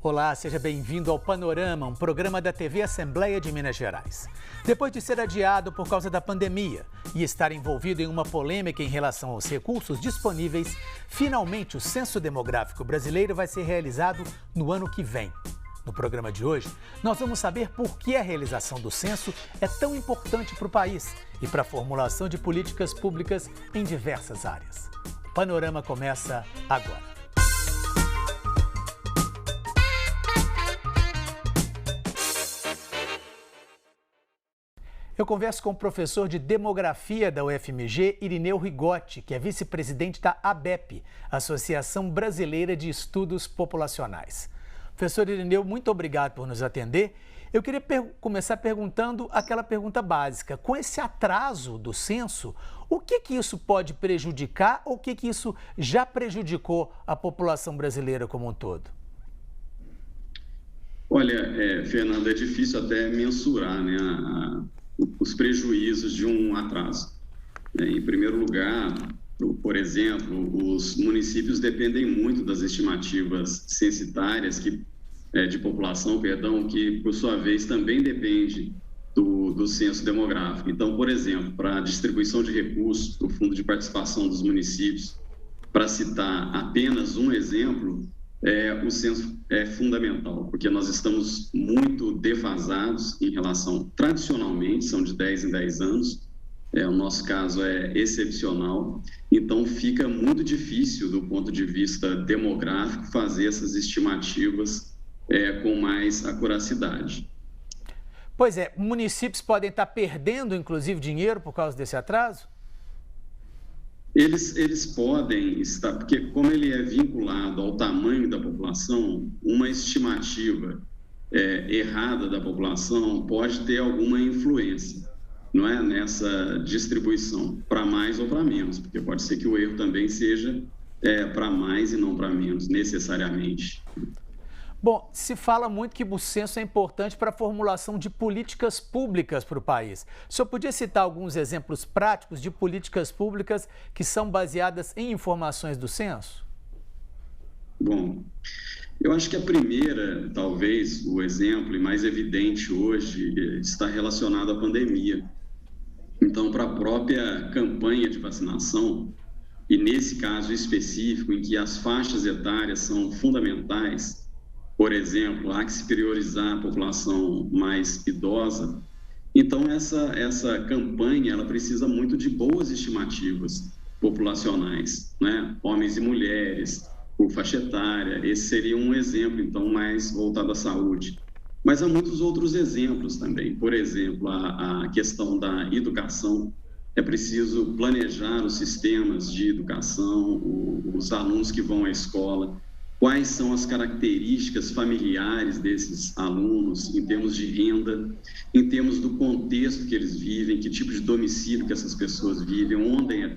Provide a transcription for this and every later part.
Olá, seja bem-vindo ao Panorama, um programa da TV Assembleia de Minas Gerais. Depois de ser adiado por causa da pandemia e estar envolvido em uma polêmica em relação aos recursos disponíveis, finalmente o Censo Demográfico Brasileiro vai ser realizado no ano que vem. No programa de hoje, nós vamos saber por que a realização do censo é tão importante para o país e para a formulação de políticas públicas em diversas áreas. O Panorama começa agora. Eu converso com o professor de Demografia da UFMG, Irineu Rigotti, que é vice-presidente da ABEP, Associação Brasileira de Estudos Populacionais. Professor Irineu, muito obrigado por nos atender. Eu queria começar perguntando aquela pergunta básica. Com esse atraso do censo, o que isso pode prejudicar ou o que isso já prejudicou a população brasileira como um todo? Olha, Fernando, é difícil até mensurar, os prejuízos de um atraso. Em primeiro lugar, por exemplo, os municípios dependem muito das estimativas censitárias de população, que por sua vez também depende do censo demográfico. Então, por exemplo, para a distribuição de recursos para o Fundo de Participação dos Municípios, para citar apenas um exemplo, o censo é fundamental, porque nós estamos muito defasados em relação, tradicionalmente, são de 10 em 10 anos, o nosso caso é excepcional, então fica muito difícil, do ponto de vista demográfico, fazer essas estimativas com mais acuracidade. Pois é, municípios podem estar perdendo, inclusive, dinheiro por causa desse atraso? Eles podem estar, porque como ele é vinculado ao tamanho da população, uma estimativa errada da população pode ter alguma influência, não é, nessa distribuição, para mais ou para menos, porque pode ser que o erro também seja para mais e não para menos, necessariamente. Bom, se fala muito que o censo é importante para a formulação de políticas públicas para o país. O senhor podia citar alguns exemplos práticos de políticas públicas que são baseadas em informações do censo? Bom, eu acho que a primeira, talvez, o exemplo mais evidente hoje está relacionado à pandemia. Então, para a própria campanha de vacinação, e nesse caso específico, em que as faixas etárias são fundamentais, por exemplo, há que se priorizar a população mais idosa. Então, essa campanha ela precisa muito de boas estimativas populacionais, né? Homens e mulheres, por faixa etária. Esse seria um exemplo, então, mais voltado à saúde. Mas há muitos outros exemplos também. Por exemplo, a questão da educação. É preciso planejar os sistemas de educação, os alunos que vão à escola. Quais são as características familiares desses alunos em termos de renda, em termos do contexto que eles vivem, que tipo de domicílio que essas pessoas vivem,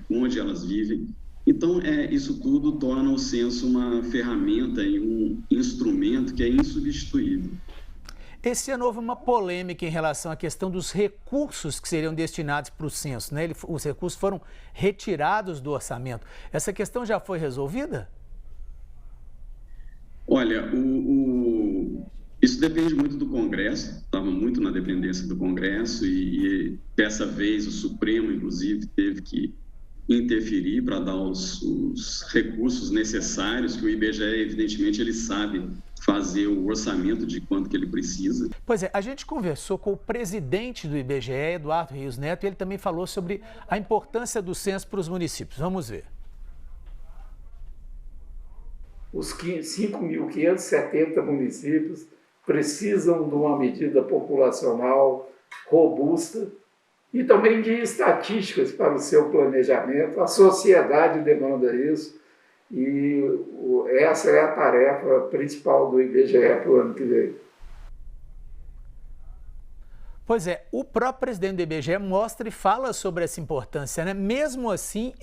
onde elas vivem. Então, isso tudo torna o censo uma ferramenta e um instrumento que é insubstituível. Esse ano houve uma polêmica em relação à questão dos recursos que seriam destinados para o censo, né? Os recursos foram retirados do orçamento. Essa questão já foi resolvida? Olha, isso depende muito do Congresso, estava muito na dependência do Congresso e dessa vez o Supremo, inclusive, teve que interferir para dar os recursos necessários, que o IBGE, evidentemente, ele sabe fazer o orçamento de quanto que ele precisa. Pois é, a gente conversou com o presidente do IBGE, Eduardo Rios Neto, e ele também falou sobre a importância do censo para os municípios. Vamos ver. Os 5.570 municípios precisam de uma medida populacional robusta e também de estatísticas para o seu planejamento. A sociedade demanda isso e essa é a tarefa principal do IBGE para o ano que vem. Pois é, o próprio presidente do IBGE mostra e fala sobre essa importância, né? Mesmo assim,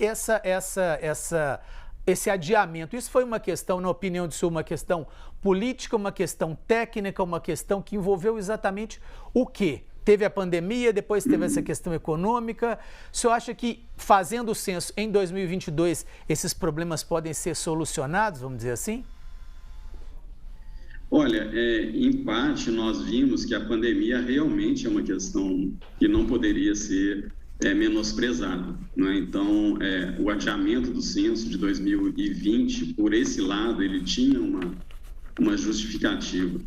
esse adiamento, isso foi uma questão, na opinião do senhor, uma questão política, uma questão técnica, uma questão que envolveu exatamente o quê? Teve a pandemia, depois teve essa questão econômica. O senhor acha que, fazendo o censo em 2022, esses problemas podem ser solucionados, vamos dizer assim? Olha, em parte nós vimos que a pandemia realmente é uma questão que não poderia ser menosprezada, né? Então, o adiamento do censo de 2020, por esse lado, ele tinha uma justificativa.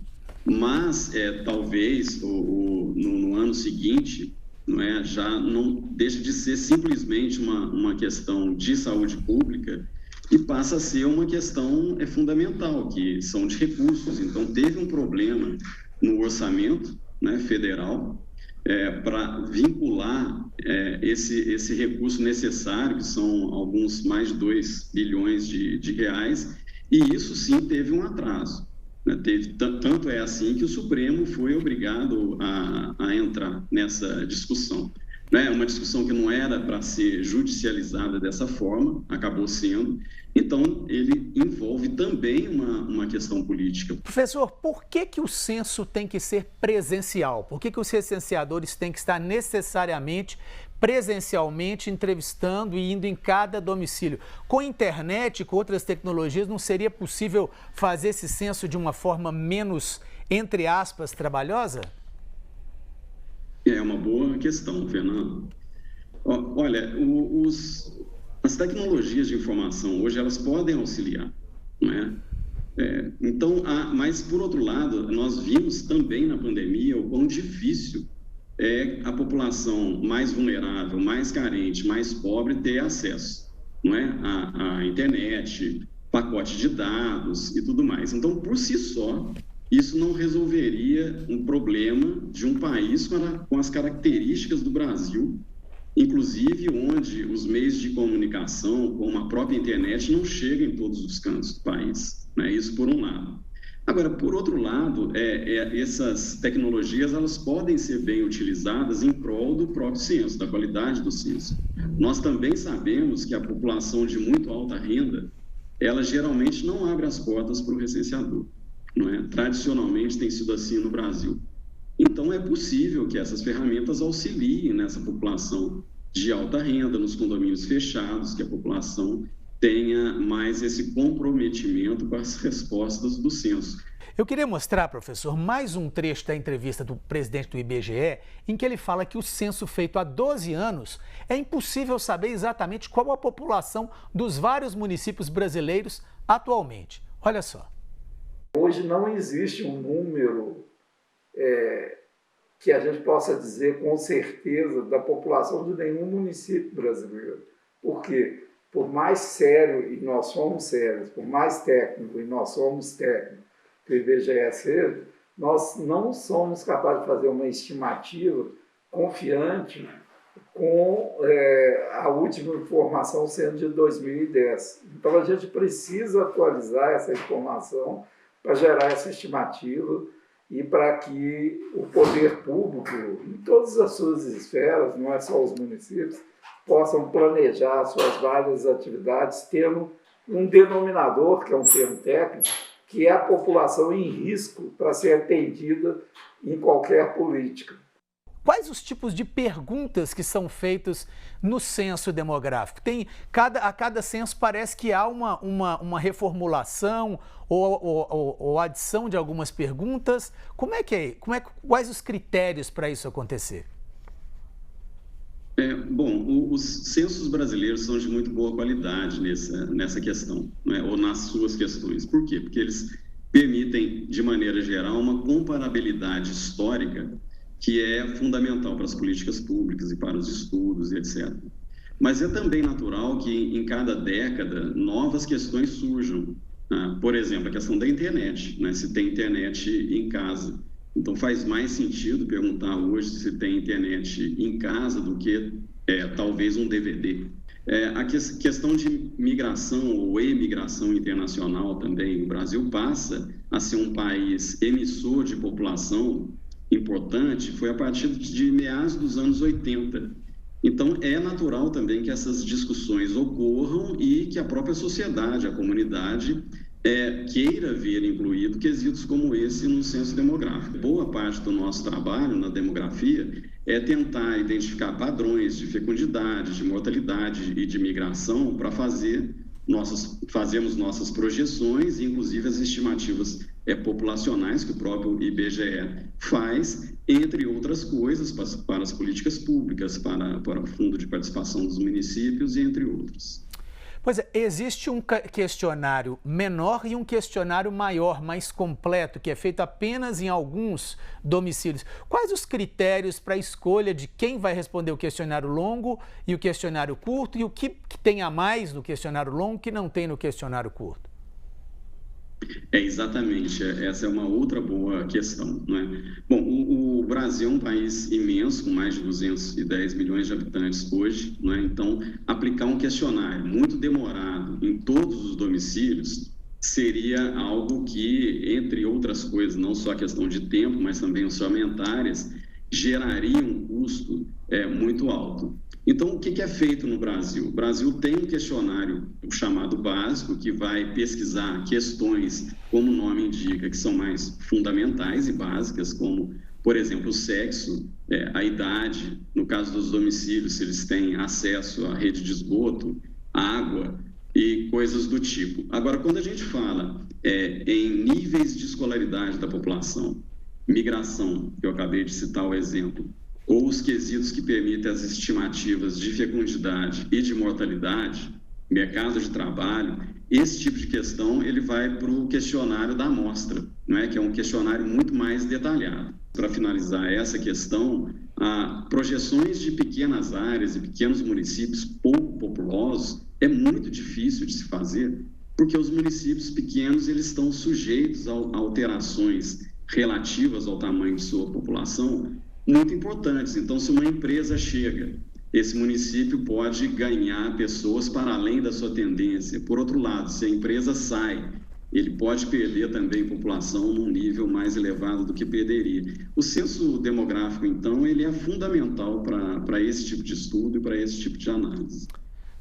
Mas, talvez, no ano seguinte, não é, já não deixa de ser simplesmente uma questão de saúde pública e passa a ser uma questão fundamental, que são de recursos. Então, teve um problema no orçamento, né, federal, para vincular esse recurso necessário, que são alguns mais de 2 bilhões de reais, e isso sim teve um atraso. Né? Tanto é assim que o Supremo foi obrigado a entrar nessa discussão. Né? Uma discussão que não era para ser judicializada dessa forma, acabou sendo. Então, ele envolve também uma questão política. Professor, por que o censo tem que ser presencial? Por que os recenseadores têm que estar necessariamente presencialmente entrevistando e indo em cada domicílio? Com internet, com outras tecnologias, não seria possível fazer esse censo de uma forma menos, entre aspas, trabalhosa? É uma boa questão, Fernando. Olha, as tecnologias de informação hoje, elas podem auxiliar, não é? Então, mas, por outro lado, nós vimos também na pandemia o quão difícil é a população mais vulnerável, mais carente, mais pobre ter acesso, não é? À internet, pacote de dados e tudo mais. Então, por si só, isso não resolveria um problema de um país com as características do Brasil, inclusive onde os meios de comunicação, como a própria internet, não chegam em todos os cantos do país. Né? Isso por um lado. Agora, por outro lado, essas tecnologias elas podem ser bem utilizadas em prol do próprio censo, da qualidade do censo. Nós também sabemos que a população de muito alta renda, ela geralmente não abre as portas para o recenseador. Não é? Tradicionalmente tem sido assim no Brasil. Então, é possível que essas ferramentas auxiliem nessa população de alta renda, nos condomínios fechados, que a população tenha mais esse comprometimento com as respostas do censo. Eu queria mostrar, professor, mais um trecho da entrevista do presidente do IBGE, em que ele fala que o censo feito há 12 anos é impossível saber exatamente qual a população dos vários municípios brasileiros atualmente. Olha só. Hoje não existe um número que a gente possa dizer com certeza da população de nenhum município brasileiro. Por quê? Por mais sério, e nós somos sérios, por mais técnico, e nós somos técnicos, que o IBGE seja, nós não somos capazes de fazer uma estimativa confiante com a última informação sendo de 2010. Então, a gente precisa atualizar essa informação para gerar essa estimativa e para que o poder público, em todas as suas esferas, não é só os municípios, possam planejar suas várias atividades, tendo um denominador, que é um termo técnico, que é a população em risco para ser atendida em qualquer política. Quais os tipos de perguntas que são feitos no censo demográfico? A cada censo parece que há uma reformulação ou adição de algumas perguntas. Quais os critérios para isso acontecer? Bom, os censos brasileiros são de muito boa qualidade nessa questão, né? Ou nas suas questões. Por quê? Porque eles permitem, de maneira geral, uma comparabilidade histórica que é fundamental para as políticas públicas e para os estudos, etc. Mas é também natural que, em cada década, novas questões surjam. Por exemplo, a questão da internet, né? Se tem internet em casa. Então, faz mais sentido perguntar hoje se tem internet em casa do que, talvez, um DVD. A questão de migração ou emigração internacional também. O Brasil passa a ser um país emissor de população importante, foi a partir de meados dos anos 80. Então, é natural também que essas discussões ocorram e que a própria sociedade, a comunidade, queira ver incluído quesitos como esse no censo demográfico. Boa parte do nosso trabalho na demografia é tentar identificar padrões de fecundidade, de mortalidade e de migração para fazermos nossas projeções e, inclusive, as estimativas populacionais que o próprio IBGE faz, entre outras coisas, para as políticas públicas, para o Fundo de Participação dos Municípios e entre outros. Pois é, existe um questionário menor e um questionário maior, mais completo, que é feito apenas em alguns domicílios. Quais os critérios para a escolha de quem vai responder o questionário longo e o questionário curto e o que tem a mais no questionário longo que não tem no questionário curto? Exatamente, essa é uma outra boa questão, não é? Bom, o Brasil é um país imenso, com mais de 210 milhões de habitantes hoje, não é? Então, aplicar um questionário muito demorado em todos os domicílios seria algo que, entre outras coisas, não só a questão de tempo, mas também orçamentárias, geraria um custo muito alto. Então, o que é feito no Brasil? O Brasil tem um questionário chamado básico, que vai pesquisar questões, como o nome indica, que são mais fundamentais e básicas, como, por exemplo, o sexo, a idade, no caso dos domicílios, se eles têm acesso à rede de esgoto, água e coisas do tipo. Agora, quando a gente fala em níveis de escolaridade da população, migração, que eu acabei de citar o exemplo, ou os quesitos que permitem as estimativas de fecundidade e de mortalidade, mercado de trabalho, esse tipo de questão ele vai para o questionário da amostra, não é? Que é um questionário muito mais detalhado. Para finalizar essa questão, projeções de pequenas áreas e pequenos municípios pouco populosos é muito difícil de se fazer, porque os municípios pequenos eles estão sujeitos a alterações relativas ao tamanho de sua população muito importantes. Então, se uma empresa chega, esse município pode ganhar pessoas para além da sua tendência. Por outro lado, se a empresa sai, ele pode perder também população num nível mais elevado do que perderia. O censo demográfico, então, ele é fundamental para esse tipo de estudo e para esse tipo de análise.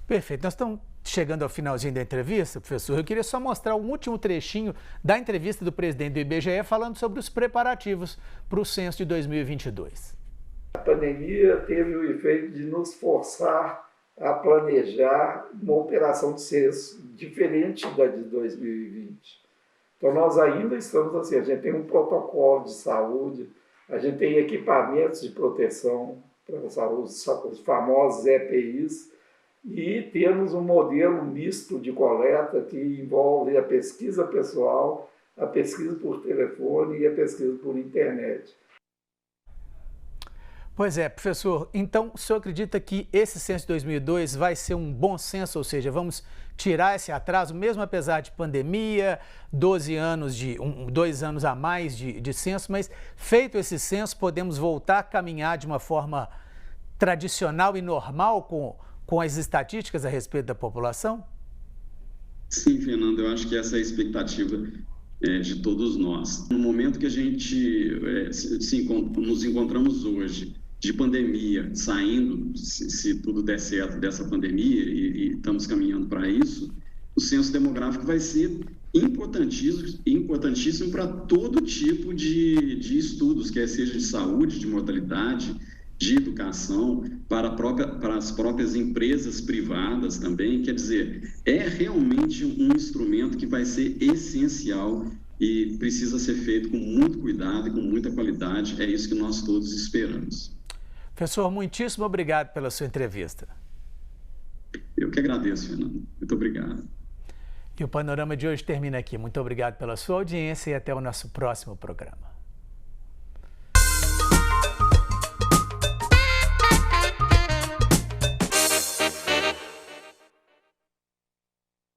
Perfeito. Nós estamos chegando ao finalzinho da entrevista, professor. Eu queria só mostrar um último trechinho da entrevista do presidente do IBGE falando sobre os preparativos para o censo de 2022. A pandemia teve o efeito de nos forçar a planejar uma operação de censo diferente da de 2020. Então, nós ainda estamos assim, a gente tem um protocolo de saúde, a gente tem equipamentos de proteção para a saúde, os famosos EPIs, e temos um modelo misto de coleta que envolve a pesquisa pessoal, a pesquisa por telefone e a pesquisa por internet. Pois é, professor, então o senhor acredita que esse censo de 2002 vai ser um bom censo, ou seja, vamos tirar esse atraso, mesmo apesar de pandemia, 2 anos a mais de censo, mas feito esse censo, podemos voltar a caminhar de uma forma tradicional e normal com as estatísticas a respeito da população? Sim, Fernando, eu acho que essa é a expectativa de todos nós. No momento que a gente nos encontramos hoje, de pandemia, saindo, se tudo der certo dessa pandemia e estamos caminhando para isso, o censo demográfico vai ser importantíssimo para todo tipo de estudos, quer seja de saúde, de mortalidade, de educação, para as próprias empresas privadas também. Quer dizer, é realmente um instrumento que vai ser essencial e precisa ser feito com muito cuidado e com muita qualidade. É isso que nós todos esperamos. Professor, muitíssimo obrigado pela sua entrevista. Eu que agradeço, Fernando. Muito obrigado. E o Panorama de hoje termina aqui. Muito obrigado pela sua audiência e até o nosso próximo programa.